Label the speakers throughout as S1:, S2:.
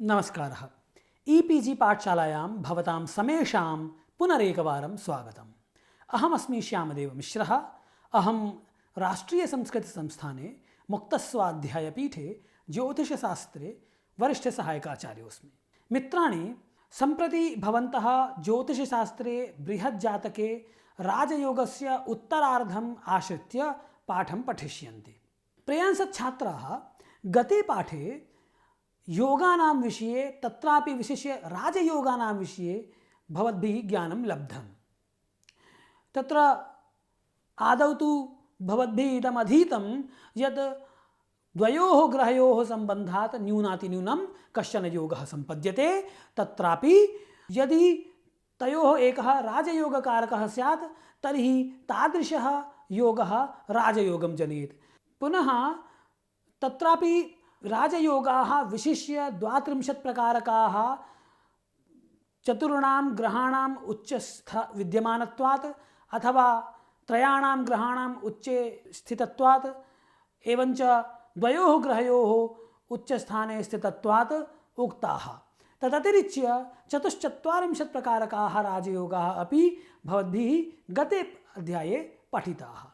S1: नमस्कारः। ईपीजी पाठशालायां भवतां समेषां पुनरेकवारं स्वागतम्। अहमस्मि श्यामदेवमिश्रः। अहं राष्ट्रीयसंस्कृतसंस्थाने मुक्तस्वाध्यायपीठे ज्योतिषशास्त्रे वरिष्ठसहायकाचार्योऽस्मि। मित्राणि, सम्प्रति भवन्तः ज्योतिषशास्त्रे बृहज्जातके राजयोगस्य उत्तरार्धम् आश्रित्य पाठं पठिष्यन्ति। प्रियांशच्छात्राः, गते पाठे योगानां विषये, तत्रापि विशिष्य राजयोगानां विषये भवद्भिः ज्ञानं लब्धम्। तत्र आदौ तु भवद्भिः इदम् अधीतं यत् द्वयोः ग्रहयोः सम्बन्धात् न्यूनातिन्यूनं कश्चन योगः सम्पद्यते। तत्रापि यदि तयोः एकः राजयोगकारकः स्यात् तर्हि तादृशः योगः राजयोगं जनयेत्। पुनः तत्रापि राजयोगाः विशिष्य 32 प्रकारकाः चतुर्णां ग्रहाणाम् उच्चस्थ विद्यमानत्वात् अथवा त्रयाणां ग्रहाणाम् उच्चे स्थितत्वात् एवञ्च द्वयोः ग्रहयोः उच्चस्थाने स्थितत्वात् उक्ताः। तदतिरिच्य 44 प्रकारकाः राजयोगाः अपि भवद्भिः गते अध्याये पठिताः।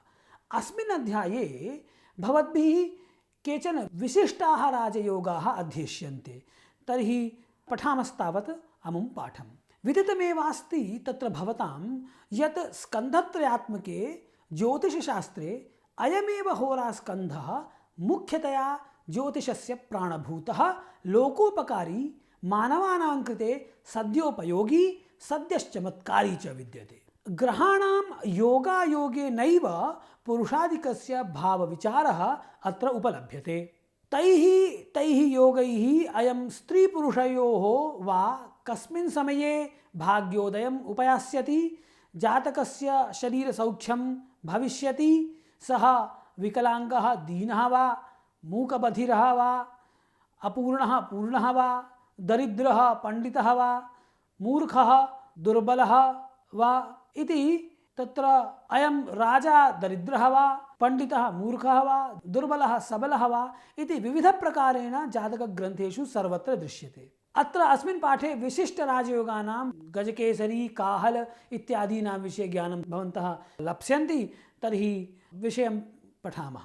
S1: अस्मिन् अध्याये भवद्भिः केचन विशिष्टाः राजयोगाः अध्येष्यन्ते। तर्हि पठामस्तावत् अमुं पाठं। विदितमेवास्ति तत्र भवतां यत् स्कन्धत्रयात्मके ज्योतिषशास्त्रे अयमेव होरास्कन्धः मुख्यतया ज्योतिषस्य प्राणभूतः, लोकोपकारी, मानवानां कृते सद्योपयोगी, सद्यश्चमत्कारी च विद्यते। ग्रहाणां योगायोगे नैव पुरुषादिकस्य भावविचारः अत्र उपलभ्यते। तैः योगैः अयं स्त्रीपुरुषयोः वा कस्मिन् समये भाग्योदयम् उपयास्यति, जातकस्य शरीरसौख्यं भविष्यति, सः विकलाङ्गः, दीनः वा, मूकबधिरः वा, अपूर्णः पूर्णः वा, दरिद्रः पंडितः वा, मूर्खः दुर्बलः वा इति तत्र अयं राजा दरिद्रः वा, पंडितः मूर्खः वा, दुर्बलः सबलः वा इति विविधप्रकारेण जातकग्रन्थेषु सर्वत्र दृश्यते। अत्र अस्मिन् पाठे विशिष्टराजयोगानां गजकेसरी, काहल इत्यादीनां विषये ज्ञानं भवन्तः लप्स्यन्ति। तर्हि विषयं पठामः।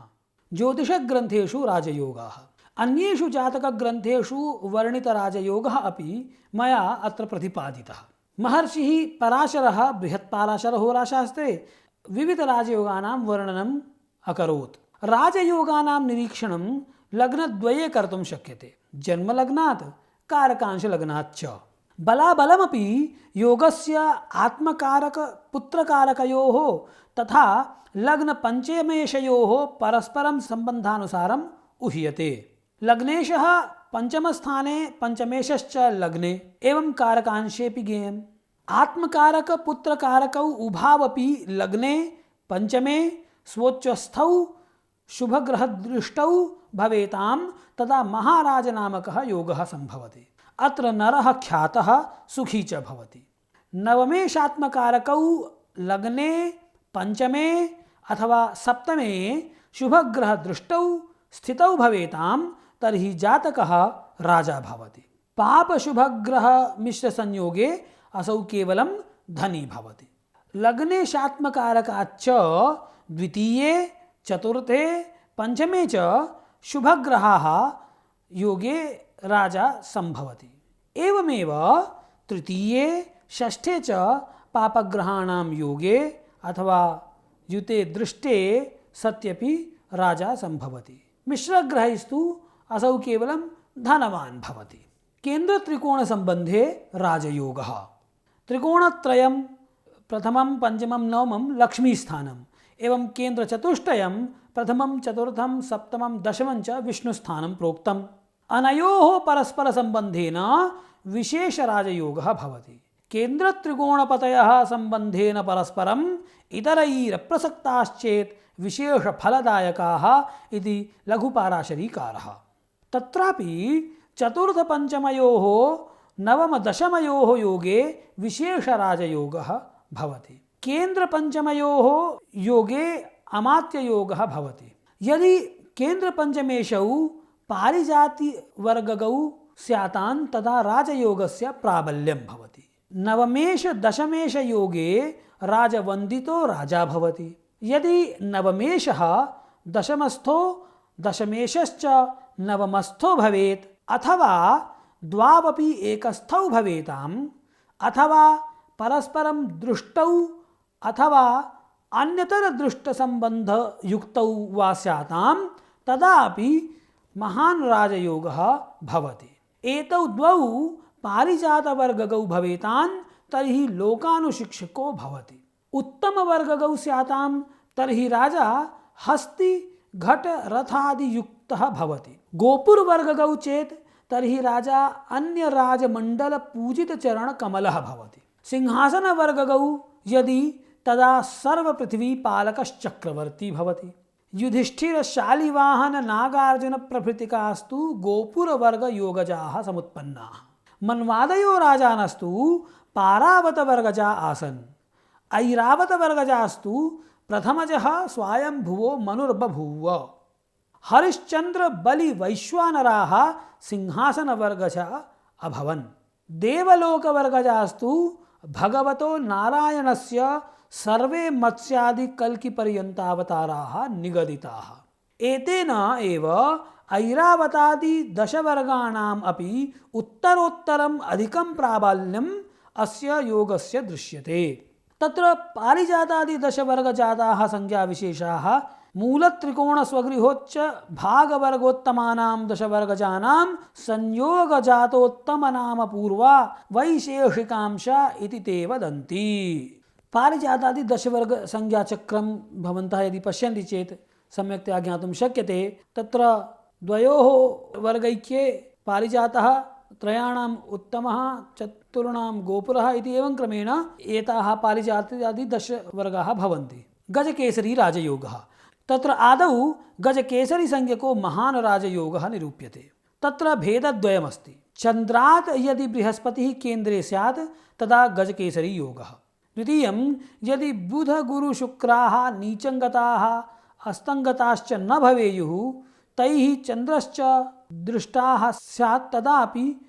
S1: ज्योतिषग्रन्थेषु राजयोगाः। अन्येषु जातकग्रन्थेषु वर्णितराजयोगः अपि मया अत्र प्रतिपादितः। महर्षिः पराशरः बृहत्पराशरहोराशास्त्रे विविधराजयोगानां वर्णनम् अकरोत्। राजयोगानां निरीक्षणं लग्नद्वये कर्तुं शक्यते, जन्मलग्नात् कारकांशलग्नात् च। बलाबलमपि योगस्य आत्मकारक पुत्रकारकयोः तथा लग्नपञ्चमेशयोः परस्परं सम्बन्धानुसारम् उह्यते। लग्नेशः पंचमस्थाने, पंचमेशश्च लग्ने, एवं कारकांशेऽपि ज्ञेयम्। आत्मकारक पुत्रकारकौ उभावपि लग्ने पंचमे स्वोच्चस्थौ शुभग्रहदृष्टौ भवेतां तदा महाराजनामकः योगः सम्भवति। अत्र नरः ख्यातः, सुखी च भवति। नवमेशात्मकारकौ लग्ने पंचमे अथवा सप्तमे शुभग्रहदृष्टौ स्थितौ भवेतां तर्हि जातकः राजा भवति। पापशुभग्रह मिश्रसंयोगे असौ केवलं धनी भवति। लग्नेशात्मकारकाच्च द्वितीये, चतुर्थे, पंचमे च शुभग्रहाः योगे राजा संभवति। एवमेव तृतीये, षष्ठे च पापग्रहाणां योगे अथवा युते दृष्टे सत्यपि राजा संभवति। मिश्रग्रहैस्तु असौ केवलं धनवान् भवति। केन्द्रत्रिकोणसम्बन्धे राजयोगः। त्रिकोणत्रयं प्रथमं, पंचमं, नवमं लक्ष्मीस्थानम्, एवं केन्द्रचतुष्टयं प्रथमं, चतुर्थं, सप्तमं, दशमं च विष्णुस्थानं प्रोक्तम्। अनयोः परस्परसम्बन्धेन विशेषराजयोगः भवति। केन्द्रत्रिकोणपतयः सम्बन्धेन परस्परम् इतरैरप्रसक्ताश्चेत् विशेषफलदायकाः इति लघुपाराशरीकारः। तत्रापि चतुर्थपञ्चमयोः नवमदशमयोः योगे विशेषराजयोगः भवति। केन्द्रपञ्चमयोः योगे अमात्ययोगः भवति। यदि केन्द्रपञ्चमेशौ पारिजातिवर्गगौ स्यातान् तदा राजयोगस्य प्राबल्यं भवति। नवमेश दशमेश योगे राजवन्दितो राजा भवति। यदि नवमेशः दशमस्थो दशमेशश्च नवमस्थो भवेत् अथवा द्वावपि एकस्थौ भवेताम् अथवा परस्परं दृष्टौ अथवा अन्यतर दृष्टसंबंध युक्तौ वा स्याताम् तदापि महान् राजयोगः भवति। एतौ द्वौ पारिजातवर्गगौ भवेतान् तर्हि लोकानुशिक्षको भवति। उत्तमवर्गगौ स्याताम् तर्हि राजा हस्ति घट रथादि युक्तः भवति। गोपुरवर्गगौ चेत् तर्हि राजा अन्य राजमण्डल पूजित चरण कमलः भवति। सिंहासनवर्गगौ यदि तदा सर्वपृथ्वी पालकश्चक्रवर्ती भवति। युधिष्ठिर शालिवाहन नागार्जुन प्रभृतिकास्तु गोपुरवर्ग योगजाः समुत्पन्नाः। मन्वादयो राजानस्तु पारावतवर्गजा आसन्। ऐरावतवर्गजास्तु प्रथमजः स्वायंभुवो मनुर्बभूव। हरिश्चंद्र बलि वैश्वानराः सिंहासनवर्गजा अभवन्। देवलोकवर्गजास्तु भगवतो नारायणस्य सर्वे मत्स्यादि कल्कि पर्यन्तावताराः निगदिताः। एतेन एव ऐरावतादि दशवर्गाणाम् अपि उत्तरोत्तरम् अधिकं प्राबल्यम् अस्य योगस्य दृश्यते। तत्र पारिजातादि दशवर्गजाताः संज्ञाविशेषाः मूलत्रिकोणस्वगृहोच्च भागवर्गोत्तमानां दशवर्गजानां संयोगजातोत्तमनाम पूर्वा वैशेषिकांशा इति ते वदन्ति। पारिजातादि दशवर्ग संज्ञाचक्रं भवन्तः यदि पश्यन्ति चेत् सम्यक्तया ज्ञातुं शक्यते। तत्र द्वयोः वर्गैक्ये पारिजातः, त्रयाणाम् उत्तमः, चतुर्णां गोपुरः इति एवं क्रमेण एताः पारिजातादि दशवर्गाः भवन्ति। गजकेसरी राजयोगः। तत्र आदौ गजकेसरी संज्ञको महान् राजयोगः निरूप्यते। तत्र भेदद्वयमस्ति। चन्द्रात् यदि बृहस्पतिः केन्द्रे स्यात् तदा गजकेसरी योगः। द्वितीयं यदि बुध गुरु शुक्राः नीचङ्गताः अस्तङ्गताश्च न भवेयुः तैः चन्द्रश्च दृष्टाः स्यात् तदापि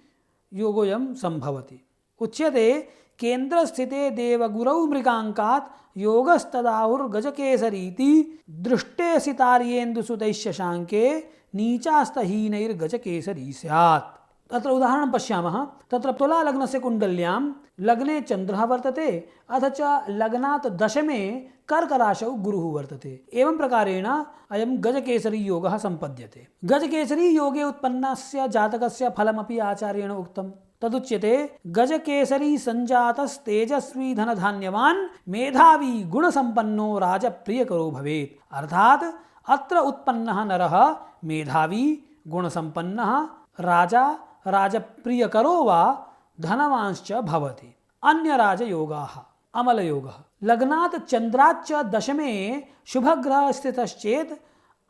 S1: योगोऽयं सम्भवति। उच्यते केन्द्रस्थिते देवगुरौ मृगाङ्कात् योगस्तदाहुर्गजकेसरीति दृष्टे सितार्येन्दुसुतैश्शशाङ्के नीचास्तहीनैर्गजकेसरी स्यात्। तत्र उदाहरणं पश्यामः। तत्र तुला लग्नस्य कुण्डल्यां लग्ने चन्द्रः वर्तते अथ च लग्नात् दशमे कर्कराशौ गुरुः वर्तते। एवं प्रकारेण अयं गजकेसरी योगः सम्पद्यते। गजकेसरी योगे उत्पन्नस्य जातकस्य फलमपि आचार्येण उक्तम्। तदुच्यते गजकेसरी संजातस्तेजस्वी धनधान्यवान् मेधावी गुणसम्पन्नो राजप्रियकरो भवेत्। अर्थात् अत्र उत्पन्नः नरः मेधावी गुणसम्पन्नः राजा राजप्रियकरो वा धनवांश्च भवति। अन्य राजयोगाः। अमलयोगः। लग्नात् चन्द्राच्च दशमे शुभग्रहः स्थितश्चेत्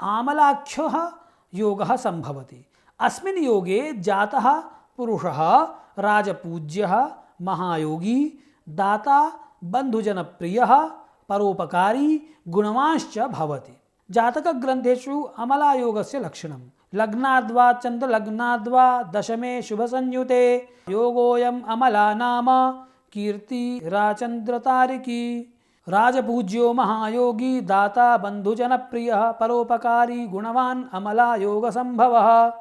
S1: आमलाख्यः योगः सम्भवति। अस्मिन् योगे जातः पुरुषः राजपूज्यः महायोगी दाता बन्धुजनप्रियः परोपकारी गुणवांश्च भवति। जातकग्रन्थेषु अमलायोगस्य लक्षणं लग्नाद्वा चन्द्रलग्नाद्वा दशमे शुभसंयुते योगोऽयम् अमला नाम कीर्ति राचन्द्रतारिकी राजपूज्यो महायोगी दाता बन्धुजनप्रियः परोपकारी गुणवान् अमला योगसम्भवः।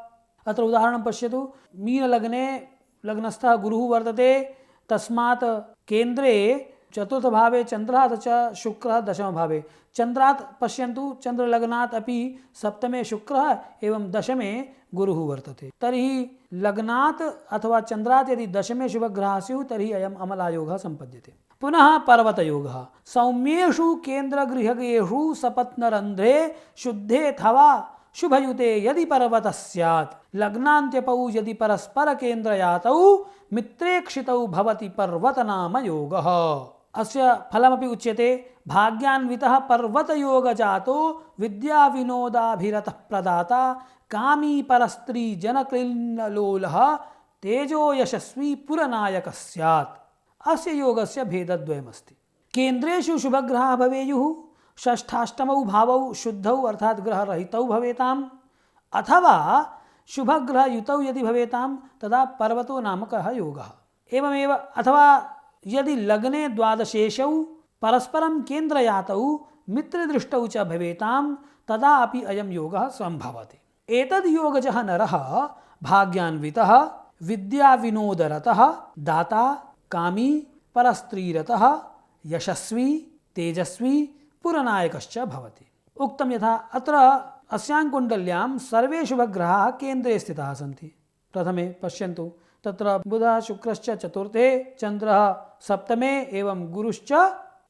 S1: अत्र उदाहरणं पश्यतु। मीनलग्ने लग्नस्थः गुरुः वर्तते। तस्मात् केन्द्रे चतुर्थभावे चन्द्रः अथ च शुक्रः दशमभावे। चन्द्रात् पश्यन्तु चन्द्रलग्नात् अपि सप्तमे शुक्रः एवं दशमे गुरुः वर्तते। तर्हि लग्नात् अथवा चन्द्रात् यदि दशमे शुभग्रहाः स्युः तर्हि अयम् अमलायोगः सम्पद्यते। पुनः पर्वतयोगः। सौम्येषु केन्द्रगृहगेषु सपत्नरन्ध्रे शुद्धेऽथवा शुभयुते यदि पर्वतः स्यात् लग्नान्त्यपौ यदि परस्पर केन्द्रयातौ मित्रेक्षितौ भवति पर्वतनाम योगः। अस्य फलमपि उच्यते। भाग्यान्वितः पर्वतयोगजातो विद्याविनोदाभिरतः प्रदाता कामी परस्त्री जनक्लिन्नलोलः तेजो यशस्वी पुरनायकः स्यात्। अस्य योगस्य भेदद्वयमस्ति। केन्द्रेषु शुभग्रहाः भवेयुः। षष्ठाष्टमौ भावौ शुद्धौ अर्थात् ग्रहरहितौ भवेताम्। अथवा शुभग्रहयुतौ यदि भवेतां तदा पर्वतो नामकः योगः। एवमेव अथवा यदि लग्ने द्वादशेषौ परस्परं केन्द्रयातौ मित्रदृष्टौ च भवेतां तदा अपि अयं योगः सम्भवति। एतद् योगजः नरः भाग्यान्वितः, विद्याविनोदरतः, दाता, कामी, परस्त्रीरतः, यशस्वी, तेजस्वी, पुरनायकश्च भवति। उक्तं यथा अत्र अस्यां कुण्डल्यां सर्वे शुभग्रहाः केन्द्रे स्थिताः सन्ति। प्रथमे पश्यन्तु, तत्र बुधः शुक्रश्च चतुर्थे, चन्द्रः सप्तमे एवं गुरुश्च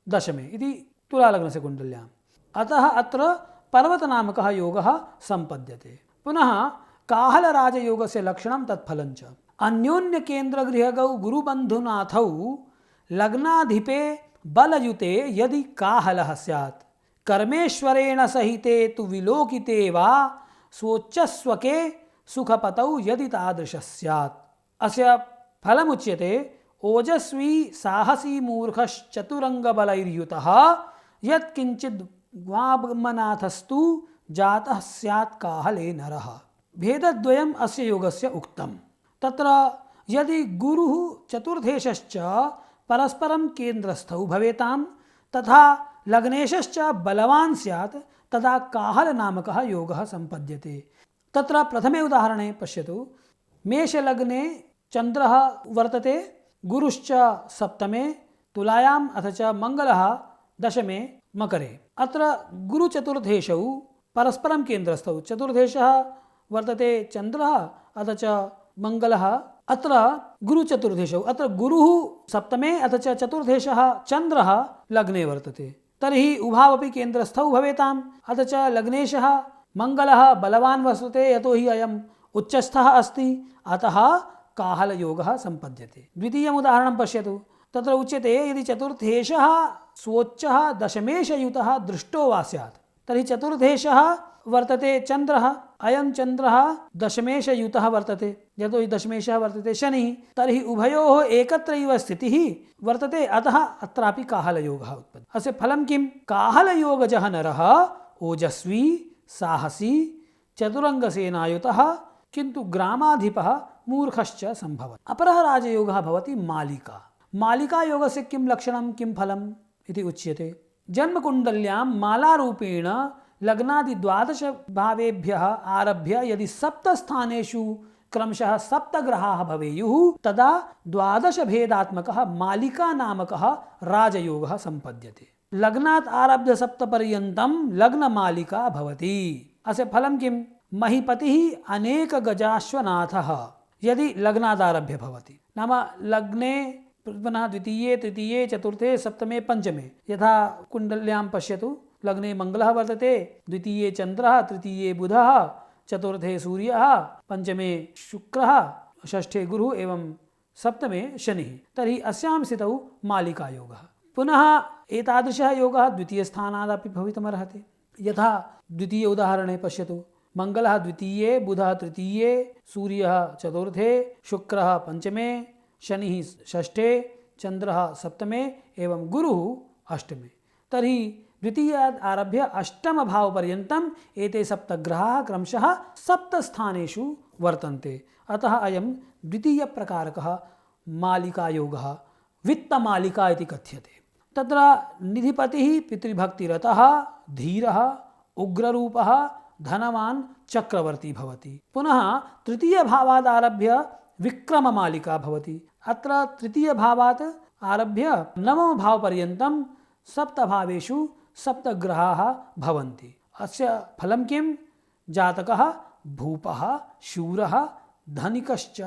S1: दशमे इति तुलालग्नस्य कुण्डल्याम्। अतः अत्र पर्वतनामकः योगः सम्पद्यते। पुनः काहलराजयोगस्य लक्षणं तत्फलञ्च। अन्योन्यकेन्द्रगृहगौ गुरुबन्धुनाथौ लग्नाधिपे बलयुते यदि काहलः स्यात्, कर्मेश्वरेण सहिते तु विलोकिते वा स्वोच्चस्वके सुखपतौ यदि तादृशः स्यात्। अस्य फलमुच्यते ओजस्वी साहसी मूर्खश्चतुरङ्गबलैर्युतः यत्किञ्चिद् वाग्मनाथस्तु जातः स्यात् काहले नरः। भेदद्वयम् अस्य योगस्य उक्तम्। तत्र यदि गुरुः चतुर्थेशश्च परस्परं केन्द्रस्थौ भवेतां तथा लग्नेशश्च बलवान् स्यात् तदा काहलनामकः योगः सम्पद्यते। तत्र प्रथमे उदाहरणे पश्यतु, मेषलग्ने चन्द्रः वर्तते, गुरुश्च सप्तमे तुलायाम् अथ च मङ्गलः दशमे मकरे। अत्र गुरुचतुर्थेषौ परस्परं केन्द्रस्थौ, चतुर्थेशः वर्तते चन्द्रः अथ च मङ्गलः। अत्र गुरुचतुर्थेषौ, अत्र गुरुः सप्तमे अथ च चतुर्थेशः चन्द्रः लग्ने वर्तते। तर्हि उभावपि केन्द्रस्थौ भवेताम्। अथ च लग्नेशः मङ्गलः बलवान् वर्तते, यतोहि अयम् उच्चस्थः अस्ति, अतः काहलयोगः सम्पद्यते। द्वितीयम् उदाहरणं पश्यतु, तत्र उच्यते यदि चतुर्थेशः स्वोच्चः दशमेशयुतः दृष्टो वा स्यात्, तर्हि चतुर्थेशः वर्तते चन्द्रः, अयं चन्द्रः दशमेशयुतः वर्तते, यतोहि दशमेशः वर्तते शनिः, तर्हि उभयोः एकत्रैव स्थितिः वर्तते, अतः अत्रापि काहलयोगः उत्पद्यते। अस्य फलं किं? काहलयोगजः नरः ओजस्वी, साहसी, चतुरङ्गसेनायुतः, किन्तु ग्रामाधिपः मूर्खश्च सम्भवति। अपरः राजयोगः भवति मालिका। मालिकायोगस्य किं लक्षणं, किं फलम् इति उच्यते। जन्मकुण्डल्यां मालारूपेण लग्नादि 12 भावेभ्यः आरभ्य यदि 7 स्थानेषु क्रमशः 7 ग्रहाः भवेयुः तदा 12 भेदात्मकः मालिका नामकः राजयोगः सम्पद्यते। लग्नात् आरभ्य 7 पर्यन्तं लग्नमालिका भवति। अस्य फलं किं? महीपतिः अनेक गजाश्वनाथः यदि लग्नादारभ्य भवति, नाम लग्ने पुनः द्वितीये तृतीये चतुर्थे सप्तमे पंचमे, यथा कुण्डल्यां पश्यतु, लग्ने मङ्गलः वर्तते, द्वितीये चन्द्रः, तृतीये बुधः, चतुर्थे सूर्यः, पंचमे शुक्रः, षष्ठे गुरुः एवं सप्तमे शनिः। तर्हि अस्यां स्थितौ मालिकायोगः। पुनः एतादृशः योगः द्वितीयस्थानादपि भवितुमर्हति। यथा द्वितीय उदाहरणे पश्यतु, मङ्गलः द्वितीये, बुधः तृतीये, सूर्यः चतुर्थे, शुक्रः पंचमे, शनिः षष्ठे, चन्द्रः सप्तमे एवं गुरुः अष्टमे। तर्हि द्वितीयात् आरभ्य अष्टमभावपर्यन्तम् एते 7 ग्रहाः क्रमशः 7 स्थानेषु वर्तन्ते। अतः अयं द्वितीयप्रकारकः मालिकायोगः वित्तमालिका इति कथ्यते। तत्र निधिपतिः पितृभक्तिरतः, धीरः, उग्ररूपः, धनवान्, चक्रवर्ती भवति। पुनः तृतीयभावादारभ्य विक्रममालिका भवति। अत्र तृतीयभावात् आरभ्य 9 भावपर्यन्तं 7 भावेषु 7 ग्रहाः भवन्ति। अस्य फलं किं? जातकः भूपः, शूरः, धनिकश्च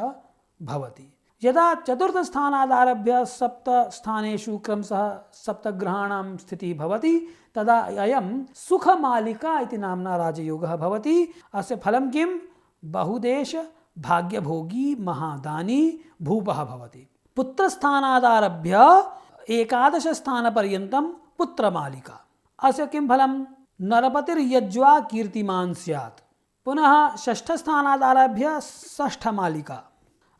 S1: भवति। यदा चतुर्थस्थानादारभ्य 7 स्थानेषु क्रमशः 7 ग्रहाणां स्थितिः भवति तदा अयं सुखमालिका इति नाम्ना राजयोगः भवति। अस्य फलं किं? बहुदेश भाग्यभोगी महादानी भूपः भवति। पुत्रस्थानादारभ्य 11 स्थानपर्यन्तं पुत्रमालिका। अस्य किं फलं? नरपतिर्यज्वा कीर्तिमान् स्यात्। पुनः 6 स्थानादारभ्य 6 मालिका।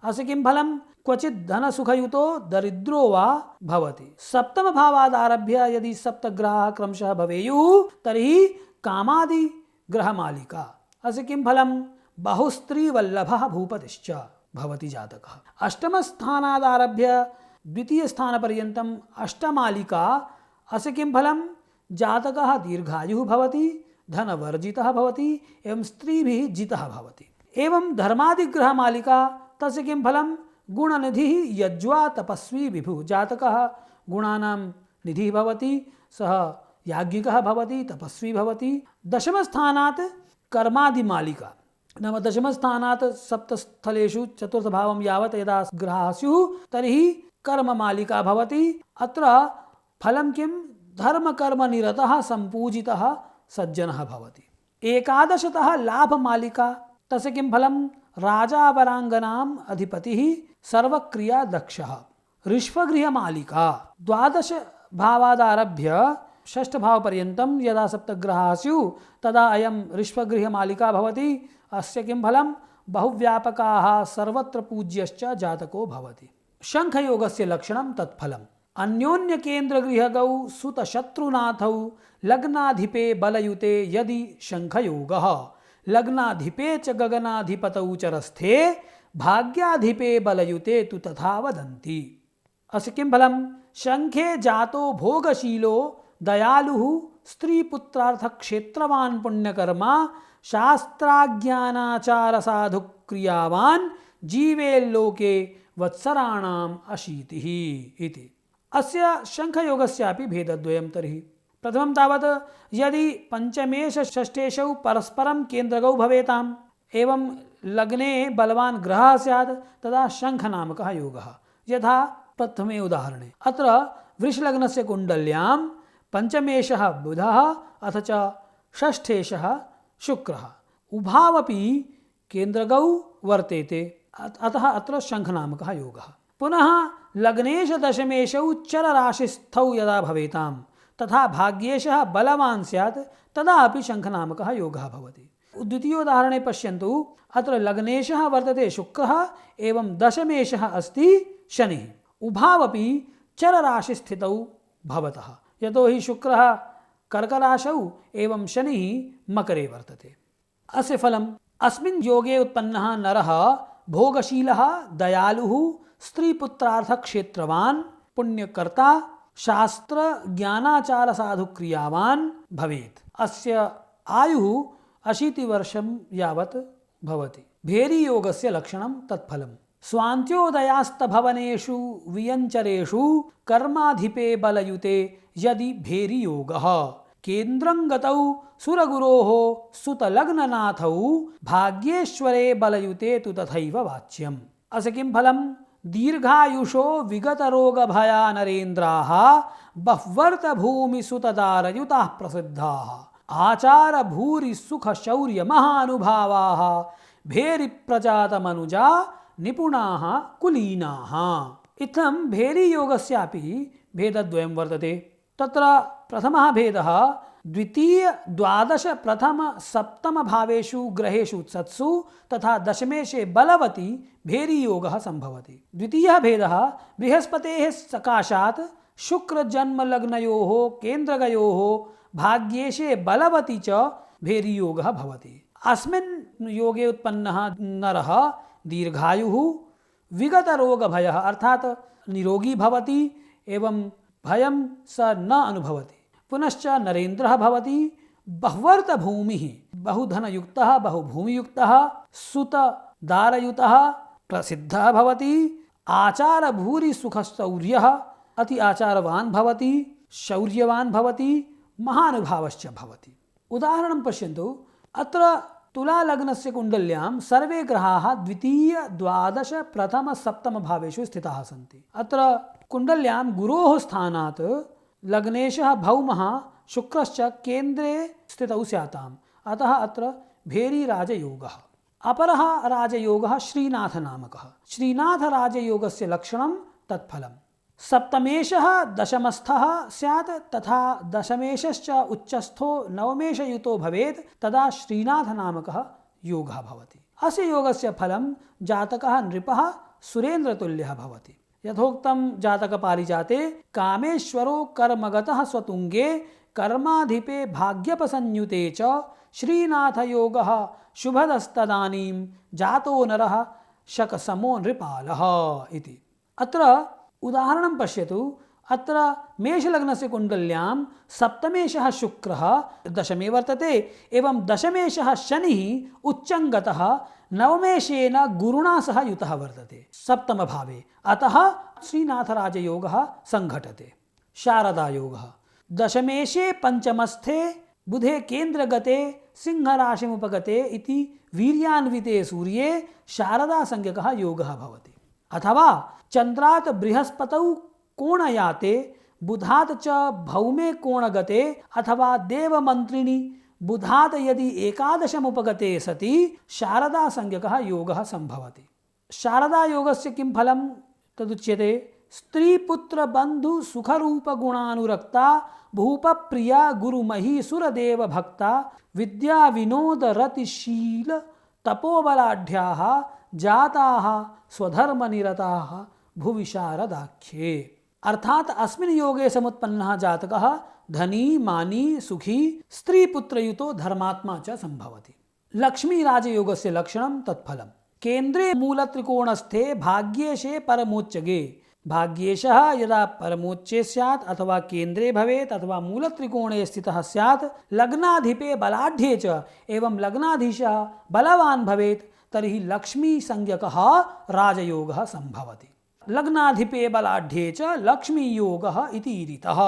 S1: अस्य किं फलं? क्वचित् धनसुखयुतो दरिद्रो वा भवति। 7 भावादारभ्य यदि 7 ग्रहाः क्रमशः भवेयुः तर्हि कामादि ग्रहमालिका। अस्य किं फलं? बहुस्त्रीवल्लभः भूपतिश्च भवति जातकः। अष्टमस्थानादारभ्य द्वितीयस्थानपर्यन्तम् अष्टमालिका अस्य किं फलं जातकः दीर्घायुः भवति, धनवर्जितः भवति एवं स्त्रीभिः जितः भवति। एवं धर्मादिग्रहमालिका तस्य किं फलं गुणनिधिः यज्वा तपस्वी विभुः। जातकः गुणानां निधिः भवति, सः याज्ञिकः भवति, तपस्वी भवति। दशमस्थानात् कर्मादिमालिका नाम दशमस्थानात् सप्तस्थलेषु चतुर्थभावं यावत् यदा ग्रहाः स्युः तर्हि कर्ममालिका भवति। अत्र फलं किं धर्मकर्मनिरतः सम्पूजितः सज्जनः भवति। एकादशतः लाभमालिका तस्य किं फलं राजावराङ्गनाम् अधिपतिः सर्वक्रियादक्षः। ऋष्वगृहमालिका द्वादश भावादारभ्य षष्ठभावपर्यन्तं यदा सप्तग्रहाः स्युः तदा अयं ऋष्वगृहमालिका भवति। अस्य किं फलं बहुव्यापकाः सर्वत्र पूज्यश्च जातको भवति। शङ्खयोगस्य लक्षणं तत्फलम् अन्योन्यकेन्द्रगृहगौ सुतशत्रुनाथौ लग्नाधिपे बलयुते यदि शङ्खयोगः लग्नाधिपे च गगनाधिपतौ चरस्थे भाग्याधिपे बलयुते तु तथा वदन्ति। अस्य किं फलं शङ्खे जातो भोगशीलो दयालुः स्त्रीपुत्रार्थक्षेत्रवान् पुण्यकर्मा शास्त्राज्ञानाचारसाधुक्रियावान् जीवेल्लोके वत्सराणाम् अशीतिः इति। अस्य शङ्खयोगस्यापि भेदद्वयं तर्हि प्रथमं तावत् यदि पञ्चमेश षष्ठेषु परस्परं केन्द्रगौ भवेताम् एवं लग्ने बलवान् ग्रहः स्यात् तदा शङ्खनामकः योगः। यथा प्रथमे उदाहरणे अत्र वृषलग्नस्य कुण्डल्यां पञ्चमेशः बुधः अथ च षष्ठेशः शुक्रः उभावपि केन्द्रगौ वर्तेते, अतः अत्र शङ्खनामकः योगः। पुनः लग्नेश दशमेशौ चरराशिस्थौ यदा भवेताम् तथा भाग्येशः बलवान् स्यात् तदा अपि शङ्खनामकः योगः भवति। द्वितीयोदाहरणे पश्यन्तु अत्र लग्नेशः वर्तते शुक्रः एवं दशमेशः अस्ति शनिः उभावपि चरराशिस्थितौ भवतः यतो हि शुक्रः कर्कराशौ एवं शनिः मकरे वर्तते। अस्य फलम् अस्मिन् योगे उत्पन्नः नरः भोगशीलः दयालुः स्त्रीपुत्रार्थक्षेत्रवान् पुण्यकर्ता शास्त्र ज्ञानाचार साधुक्रियावान् भवेत्। अस्य आयुः 80 वर्षं यावत् भवति। भेरीयोगस्य लक्षणं तत्फलम् स्वान्त्योदयास्तभवनेषु वियञ्चरेषु कर्माधिपे बलयुते यदि भेरीयोगः केन्द्रं गतौ सुरगुरोः सुतलग्ननाथौ भाग्येश्वरे बलयुते तु तथैव वाच्यम्। अस्य किं फलं दीर्घायुषो विगतरोगभया नरेन्द्राः बह्वर्त भूमिसुतदारयुताः प्रसिद्धाः आचार भूरि सुख शौर्य महानुभावाः भेरि प्रजातमनुजा निपुणाः कुलीनाः। इत्थं भेरीयोगस्यापि भेदद्वयं वर्तते। तत्र प्रथमः भेदः द्वितीय द्वादश प्रथम सप्तम भावेषु ग्रहेषु सत्सु तथा दशमेशे बलवती भेरीयोगः संभवति। द्वितीयः भेदः बृहस्पतेः सकाशात् शुक्रजन्मलग्नयोः केन्द्रगयोः भाग्येशे बलवती च भेरीयोगः भवति। अस्मिन् योगे उत्पन्नः नरः दीर्घायुः विगतरोगभयः अर्थात् निरोगी भवति एवं भयं स न अनुभवति। पुनश्च नरेन्द्रः भवति बह्वर्त भूमिः बहुधनयुक्तः बहुभूमियुक्तः सुतदारयुतः प्रसिद्धः भवति आचार भूरि सुखशौर्यः अति आचारवान् भवति शौर्यवान् भवति महानुभावश्च भवति। उदाहरणं पश्यन्तु अत्र तुलालग्नस्य कुण्डल्यां सर्वे ग्रहाः द्वितीय द्वादश प्रथम सप्तम भावेषु स्थिताः सन्ति। अत्र कुण्डल्यां गुरोः स्थानात् लग्नेशः भौमः शुक्रश्च केन्द्रे स्थितौ स्याताम्, अतः अत्र भेरीराजयोगः। अपरः राजयोगः श्रीनाथनामकः। श्रीनाथराजयोगस्य लक्षणं तत्फलम् सप्तमेशः दशमस्थः स्यात् तथा दशमेशश्च उच्चस्थो नवमेशयुतो भवेत् तदा श्रीनाथनामकः योगः भवति। अस्य योगस्य फलं जातकः नृपः सुरेन्द्रतुल्यः भवति। यथोक्तं जातकपारिजाते कामेश्वरो कर्मगतः स्वतुङ्गे कर्माधिपे भाग्यपसंयुते च श्रीनाथयोगः शुभदस्तदानीं जातो नरः शकसमो नृपालः इति। अत्र उदाहरणं पश्यतु। अत्र मेषलग्नस्य कुण्डल्यां सप्तमेशः शुक्रः दशमे वर्तते, एवं दशमेशः शनिः उच्चङ्गतः नवमेशेन गुरुणा सह युतः वर्तते सप्तमभावे। अतः श्रीनाथराजयोगः संघटते। शारदायोगः दशमेशे पंचमस्थे बुधे केन्द्रगते सिंहराशिमुपगते इति वीर्यान्विते सूर्ये शारदासंज्ञकः योगः भवति। अथवा चन्द्रात् बृहस्पतौ कोणयाते बुधात् च भौमे कोणगते अथवा देवमन्त्रिणि बुधात् यदि एकादशमुपगते सति शारदासंज्ञकः योगः सम्भवति। शारदायोगस्य किं फलं तदुच्यते? स्त्रीपुत्रबन्धु सुखरूपगुणानुरक्ता भूपप्रिया गुरुमही सुरदेवभक्ता विद्याविनोदरतिशील तपोबलाढ्याः जाताः स्वधर्मनिरताः भुवि शारदाख्ये। अर्थात अस्मिन् योगे समुत्पन्नः जातकः धनी मानी सुखी स्त्रीपुत्रयुतो धर्मात्मा च सम्भवति। लक्ष्मीराजयोगस्य लक्षणं तत्फलं। केन्द्रे मूलत्रिकोणस्थे भाग्येशे परमोच्चगे। भाग्येशः यदा परमोच्चे स्यात् अथवा केन्द्रे भवेत् अथवा मूलत्रिकोणे स्थितः स्यात् लग्नाधिपे बलाढ्ये च एवं लग्नाधीशः बलवान् भवेत् तर्हि लक्ष्मी संज्ञकः राजयोगः सम्भवति। लग्नाधिपे बलाढ्ये च लक्ष्मीयोगः इति रीतः।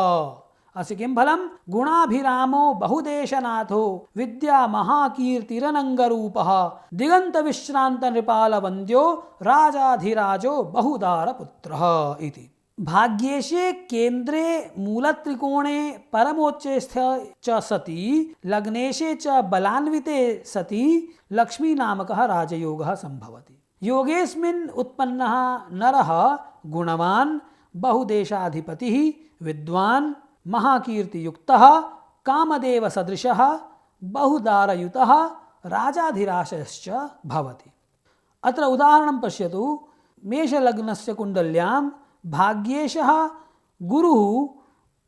S1: अस्य किं फलं? गुणाभिरामो बहुदेशनाथो विद्या महाकीर्तिरनङ्गरूपः दिगन्तविश्रान्तनृपालवन्द्यो राजाधिराजो बहुदारपुत्रः इति। भाग्येशे केन्द्रे मूलत्रिकोणे परमोच्चे च सति लग्नेशे च बलान्विते सति लक्ष्मीनामकः राजयोगः सम्भवति। योगेऽस्मिन् उत्पन्नः नरः गुणवान् बहुदेशाधिपतिः विद्वान् महाकीर्तियुक्तः कामदेवसदृशः बहुदारयुतः राजाधिराजश्च भवति। अत्र उदाहरणं पश्यतु। मेषलग्नस्य कुण्डल्यां भाग्येशः गुरुः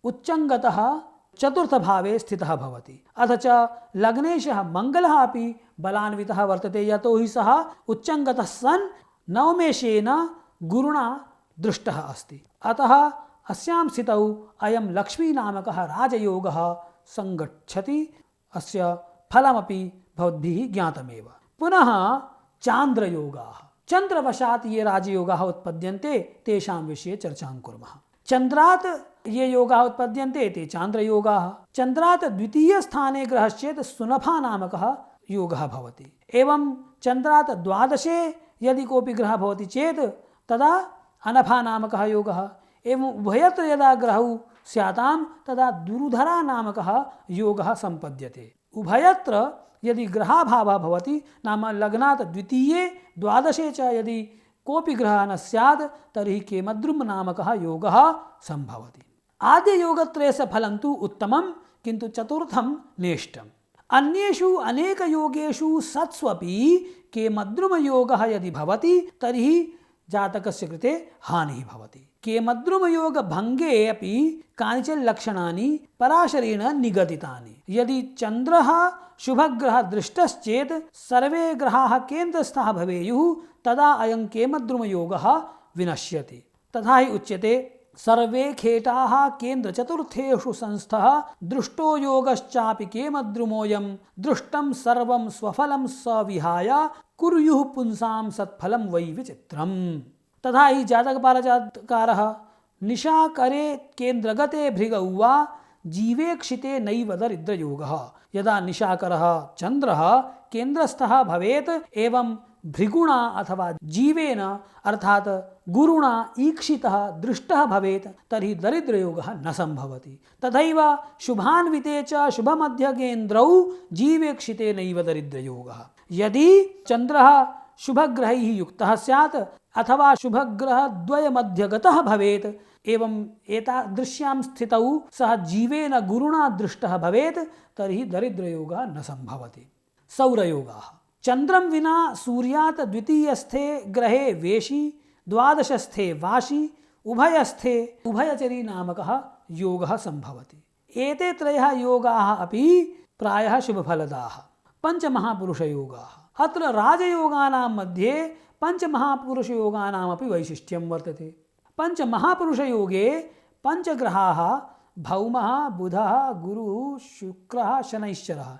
S1: उच्चङ्गतः चतुर्थभावे स्थितः भवति। अथ च लग्नेशः मङ्गलः अपि बलान्वितः वर्तते, यतो हि सः उच्चङ्गतः सन् नवमेशेन गुरुणा दृष्टः अस्ति। अतः अस्यां स्थितौ अयं लक्ष्मीनामकः राजयोगः संगच्छति। अस्य फलमपि भवद्भिः ज्ञातमेव। पुनः चान्द्रयोगाः। चन्द्रवशात् ये राजयोगाः उत्पद्यन्ते तेषां विषये चर्चां कुर्मः। चन्द्रात् ये योगाः उत्पद्यन्ते ते चान्द्रयोगाः। चन्द्रात् द्वितीयस्थाने ग्रहश्चेत् सुनफा नामकः योगः भवति। एवं चन्द्रात् द्वादशे यदि कोऽपि ग्रहः भवति चेत् तदा अनफा नामकः योगः। एवं उभयत्र यदा ग्रहौ स्यातां तदा दुरुधरा नामकः योगः सम्पद्यते। उभयत्र यदि ग्रहाभावः भवति नाम लग्नात् द्वितीये द्वादशे च यदि कोऽपि ग्रहः न स्यात् तर्हि केमद्रुम नामकः योगः सम्भवति। आद्ययोगत्रयस्य फलं तु उत्तमं, किन्तु चतुर्थं नेष्टम्। अन्येषु अनेकयोगेषु सत्स्वपि केमद्रुमयोगः यदि भवति तर्हि जातकस्य कृते हानिः भवति। केमद्रुमयोगभङ्गे अपि कानिचन लक्षणानि पराशरेण निगदितानि। यदि चन्द्रः शुभग्रहः दृष्टश्चेत् सर्वे ग्रहाः केन्द्रस्थाः भवेयुः तदा अयं केमद्रुमयोगः विनश्यति। तथा हि उच्यते सर्वे खेटाः केन्द्रचतुर्थेषु संस्थः दृष्टो योगश्चापि केमद्रुमोऽयं दृष्टं सर्वं स्वफलं स विहाय कुर्युः पुंसां सत्फलं वै विचित्रम्। तथा हि जातकपालजातकारः निशाकरे केन्द्रगते भृगौ वा जीवेक्षिते नैव दरिद्रयोगः। यदा निशाकरः चन्द्रः केन्द्रस्थः भवेत् एवं भृगुणा अथवा जीवेन अर्थात गुरुणा ईक्षितः दृष्टः भवेत् तर्हि दरिद्रयोगः न सम्भवति। तथैव शुभान्विते च शुभमध्यकेन्द्रौ जीवेक्षिते नैव दरिद्रयोगः। यदि चन्द्रः शुभग्रहैः युक्तः स्यात् अथवा शुभग्रहद्वयमध्यगतः भवेत् एवं एतादृश्यां स्थितौ सः जीवेन गुरुणा दृष्टः भवेत् तर्हि दरिद्रयोगः न सम्भवति। सौरयोगाः। चन्द्रं विना सूर्यात् द्वितीयस्थे ग्रहे वेशी द्वादशस्थे वाशी उभयस्थे उभयचरी नामकः योगः सम्भवति। एते त्रयः योगाः अपि प्रायः शुभफलदाः। पञ्चमहापुरुषयोगाः। अत्र राजयोगानां मध्ये पञ्चमहापुरुषयोगानामपि वैशिष्ट्यं वर्तते। पञ्चमहापुरुषयोगे पञ्चग्रहाः भौमः, बुधः, गुरुः, शुक्रः, शनैश्चरः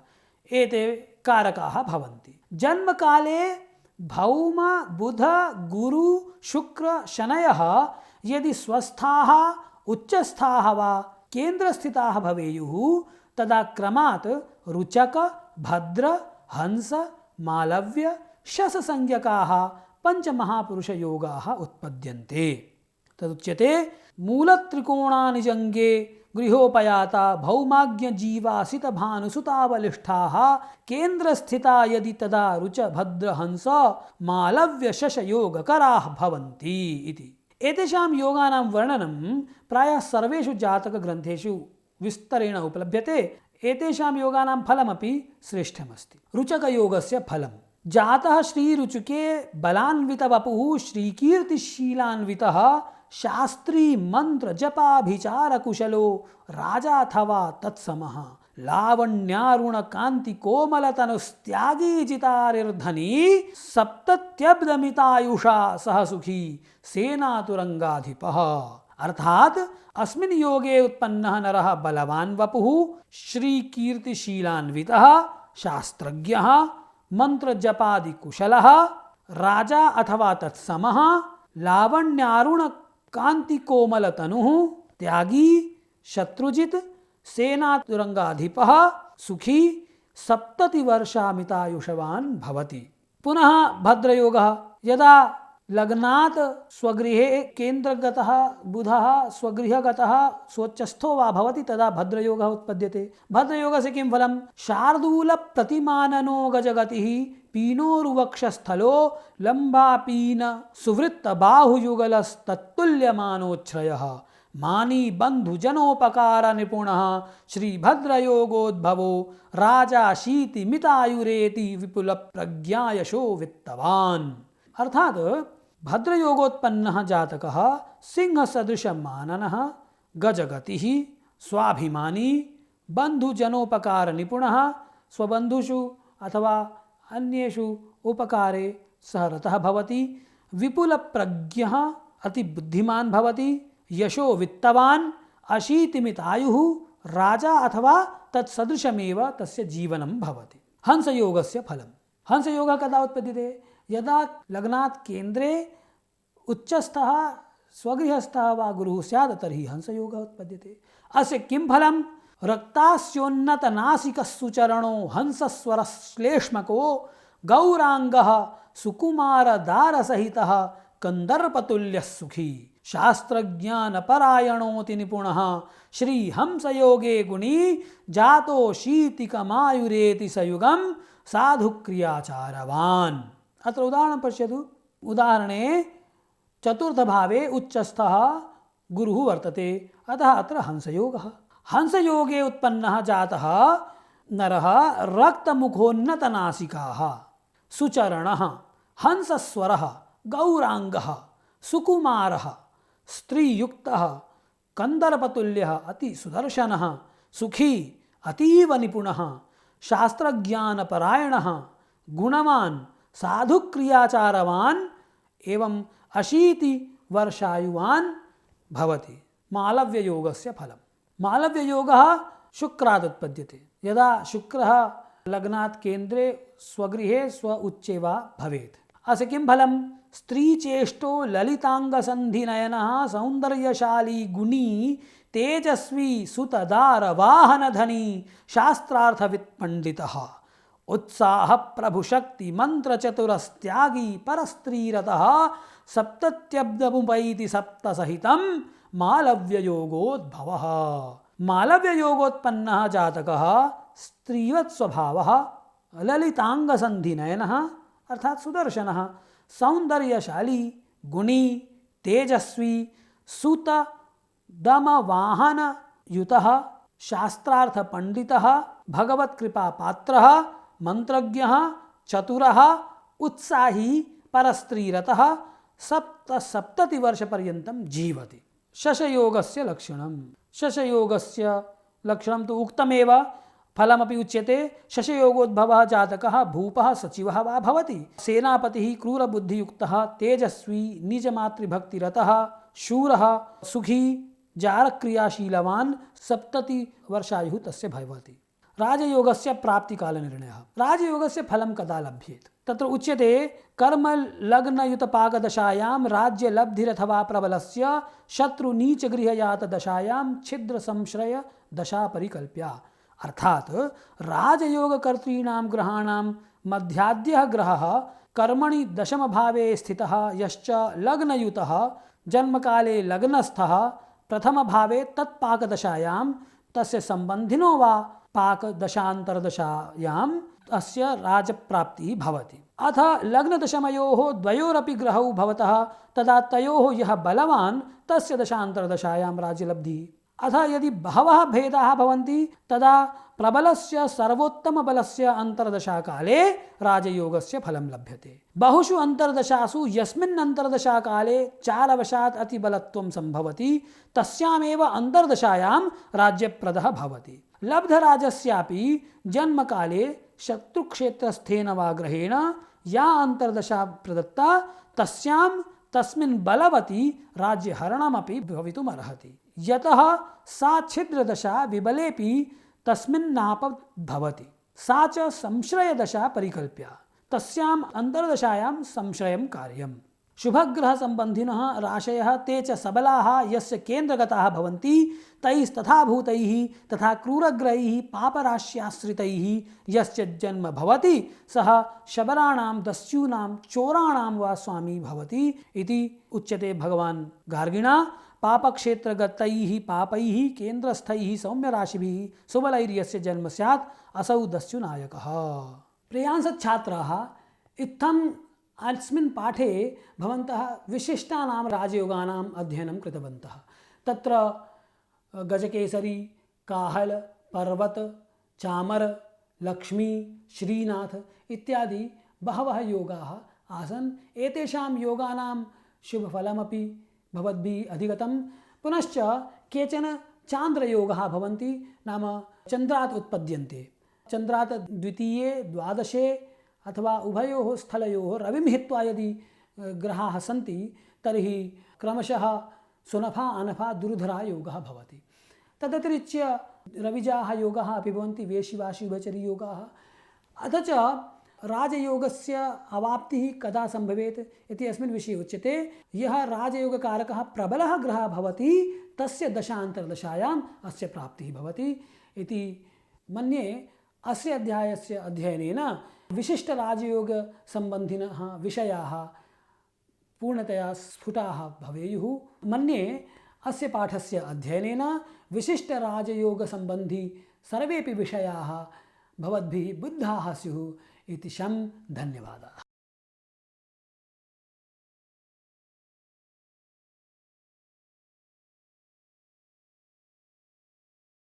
S1: एते कारकाः भवन्ति। जन्मकाले भौम, बुध, गुरु, शुक्र, शनयः यदि स्वस्थाः, उच्चस्थाः वा केन्द्रस्थिताः भवेयुः तदा क्रमात् रुचक, भद्र, हंस, मालव्य, शस संज्ञकाः पञ्चमहापुरुषयोगाः उत्पद्यन्ते। तदुच्यते मूलत्रिकोणानि जङ्गे गृहोपयाता भौमाज्ञजीवासित भानुसुतावलिष्ठाः केन्द्रस्थिता यदि तदा रुच, भद्र, हंस, मालव्य, शश योगकराः भवन्ति इति। एतेषां योगानां वर्णनं प्रायः सर्वेषु जातकग्रन्थेषु विस्तरेण उपलभ्यते। एतेषां योगानां फलमपि श्रेष्ठमस्ति। रुचकयोगस्य फलं जातः श्रीरुचिके बलान्वितवपुः श्रीकीर्तिशीलान्वितः शास्त्री मंत्र जपाभिचार कुशलो राजाथवा तत्समः लावण्यारुण कांति कोमलतनुस्त्यागी जितारिर्धनी सप्तत्यब्दमितायुषा सह सुखी सेनातुरंगाधिपः। अर्थात अस्मिन् योगे उत्पन्नः नरः बलवान् वपुः, श्रीकीर्तिशीलान्वितः, शास्त्रज्ञः, मंत्रजपादि कुशलः, राजा अथवा तत्समः, लावण्यारुण कांति कोमल तनुः, त्यागी, शत्रुजित, सेनातुरंगाधिपः, सुखी, 70 वर्षामितायुषवान् भवति। पुनः भद्रयोगः यदा लग्नात् स्वगृहे केन्द्रगतः बुधः स्वगृहगतः स्वोच्चस्थो वा भवति तदा भद्रयोगः उत्पद्यते। भद्रयोगस्य किं फलं? शार्दूल प्रतिमाननो गजगतिः पीनोरुवक्षस्थलो लंबापीन सुवृत्त बाहुयुगलस्तत्तुल्यमानोच्छ्रयः मानी बंधुजनोपकार निपुणः श्रीभद्रयोगोद्भवो राजा शीति मितायुरेति विपुल प्रज्ञा यशो वित्तवान्। अर्थात भद्रयोगोत्पन्नः जातकः सिंहसदृशमाननः, गजगतिः, स्वाभिमानी, बंधुजनोपकार निपुणः, स्वबंधुषु अथवा अन्येषु उपकारे सह रतः भवति, विपुल प्रज्ञः अति बुद्धिमान् भवति, यशो वित्तवान्, अशीतिमित आयुः, राजा अथवा तत्सदृशमेव तस्य जीवनं भवति। हंसयोगस्य फलं। हंसयोगः कदा उत्पद्यते? यदा लग्नात् केन्द्रे उच्चस्थः स्वगृहस्थः वा गुरुः स्यात् तर्हि हंसयोगः उत्पद्यते। अस्य किं फलं? रक्तास्योन्नतनासिकस्सुचरणो हंसस्वरश्लेष्मको गौरांगः सुकुमारदारसहितः कंदर्पतुल्यः सुखी शास्त्रज्ञानपरायणोति निपुणः श्रीहंसयोगे गुणी जातो शीतिकमायुरेति सयुगं साधुक्रियाचारवान्। अत्र उदाहरणं पश्यतु। उदाहरणे चतुर्थभावे उच्चस्थः गुरुः वर्तते, अतः अत्र हंसयोगः। हंसयोगे उत्पन्नः जातः नरः रक्तमुखोन्नतनासिकाः, सुचरणः, हंसस्वरः, गौरांगः, सुकुमारः, स्त्रीयुक्तः, कंदर्पतुल्यः, अति सुदर्शनः, सुखी, अतीव निपुणः, शास्त्रज्ञानपरायणः, गुणवान्, साधुक्रियाचारवान् एवं 80 वर्षायुवान् भवति। मालव्ययोगस्य फलम्। मालव्ययोगः शुक्रात् उत्पद्यते। यदा शुक्रः लग्नात् केन्द्रे स्वगृहे स्व उच्चे वा भवेत्। अस्य किं फलं? स्त्रीचेष्टो ललितांगसन्धिनयनः सौन्दर्यशाली गुणी तेजस्वी सुतदारवाहनधनी शास्त्रार्थवित्पण्डितः उत्साह प्रभुशक्ति मंत्रचतुरस्त्यागी परस्त्रीरतः सप्तत्यब्दमुपैति सप्तसहितं मालव्ययोगोद्भवः। मालव्ययोगोत्पन्नः जातकः स्त्रीवत् स्वभावः, ललितांगसन्धिनयनः अर्थात् सुदर्शनः, सौन्दर्यशाली, गुणी, तेजस्वी, सुत दमवाहनयुतः, शास्त्रार्थपण्डितः, भगवत्कृपापात्रः, मंत्रज्ञः, चतुरः, उत्साही, परस्त्रीरतः 70 वर्षपर्यन्तं जीवति। शशयोगस्य लक्षणं। शशयोगस्य लक्षणं तु उक्तमेव। फलमपि उच्यते शशयोगोद्भवः जातकः भूपः सचिवः वा भवति। सेनापतिः क्रूरबुद्धियुक्तः तेजस्वी निजमातृभक्तिरतः शूरः सुखी जारक्रियाशीलवान् 70 वर्षायुः तस्य भवति। राजयोगस्य प्राप्तिकालनिर्णयः। राजयोगस्य फलं कदा लभ्येत? तत्र उच्यते कर्मलग्नयुतपाकदशायां राज्यलब्धिरथवा प्रबलस्य शत्रुनीचगृहयातदशायां छिद्रसंश्रयदशा परिकल्प्या। अर्थात राजयोगकर्तॄणां ग्रहाणां मध्याद्यः ग्रहः कर्मणि दशमभावे स्थितः यश्च लग्नयुतः जन्मकाले लग्नस्थः प्रथमभावे तत्पाकदशायां तस्य सम्बन्धिनो वा पाकदशान्तरदशायां अस्य राजप्राप्तिः भवति। अथ लग्नदशमयोः द्वयोरपि ग्रहौ भवतः तदा तयोः यः बलवान् तस्य दशान्तरदशायां राज्यलब्धिः। अथ यदि बहवः भेदाः भवन्ति तदा प्रबलस्य सर्वोत्तमबलस्य अन्तर्दशाकाले राजयोगस्य फलं लभ्यते। बहुषु अन्तर्दशासु यस्मिन् अन्तर्दशाकाले 4 वशात् अतिबलत्वं सम्भवति तस्यामेव अन्तर्दशायां राज्यप्रदः भवति। लब्धराजस्यापि जन्मकाले शत्रुक्षेत्रस्थेन वा ग्रहेण या अन्तर्दशा प्रदत्ता तस्यां तस्मिन् बलवती राज्यहरणमपि भवितुमर्हति। यतः सा छिद्रदशा विबलेपि तस्मिन्नाप भवति। सा च संश्रयदशा परिकल्प्या तस्याम् अन्तर्दशायां संश्रयं कार्यम्। शुभग्रहसम्बन्धिनः राशयः ते च सबलाः यस्य केन्द्रगताः भवन्ति तैस्तथा भूतैः तथा क्रूरग्रहैः पापराश्याश्रितैः यस्य जन्म भवति सः शबराणां दस्यूनां चोराणां वा स्वामी भवति इति उच्यते भगवान् गार्गिणा। पापक्षेत्रगतैः पापैः केन्द्रस्थैः सौम्यराशिभिः सुबलैर्यस्य जन्म स्यात् असौ दस्युनायकः। प्रियांसत् छात्राः इत्थम् अस्मिन् पाठे भवन्तः विशिष्टानां राजयोगानाम् अध्ययनं कृतवन्तः। तत्र गजकेसरी, काहल, पर्वत, चामर, लक्ष्मी, श्रीनाथ इत्यादि बहवः योगाः आसन्। एतेषां योगानां शुभफलमपि भवद्भिः अधिगतं। पुनश्च केचन चान्द्रयोगाः भवन्ति, नाम चन्द्रात् उत्पद्यन्ते। चन्द्रात् द्वितीये, द्वादशे अथवा उभयोः स्थलयोः रविं हित्वा यदि ग्रहाः सन्ति तर्हि क्रमशः सुनफा अनफा दुर्धरा योगः भवति। तदतिरिच्य रविजाः योगाः अपि भवन्ति, वेशिवाशि उभचरी योगाः। अथ च राजयोगस्य अवाप्तिः कदा सम्भवेत् इति अस्मिन् विषये उच्यते। यः राजयोगकारकः प्रबलः ग्रहः भवति तस्य दशान्तर्दशायाम् अस्य प्राप्तिः भवति इति मन्ये। अस्य अध्यायस्य अध्ययनेन विशिष्टराजयोगसम्बन्धिनः विषयाः पूर्णतया स्फुटाः भवेयुः। मन्ये अस्य पाठस्य अध्ययनेन विशिष्टराजयोगसम्बन्धी सर्वेपि विषयाः भवद्भिः बुद्धाः स्युः इति शं धन्यवादाः।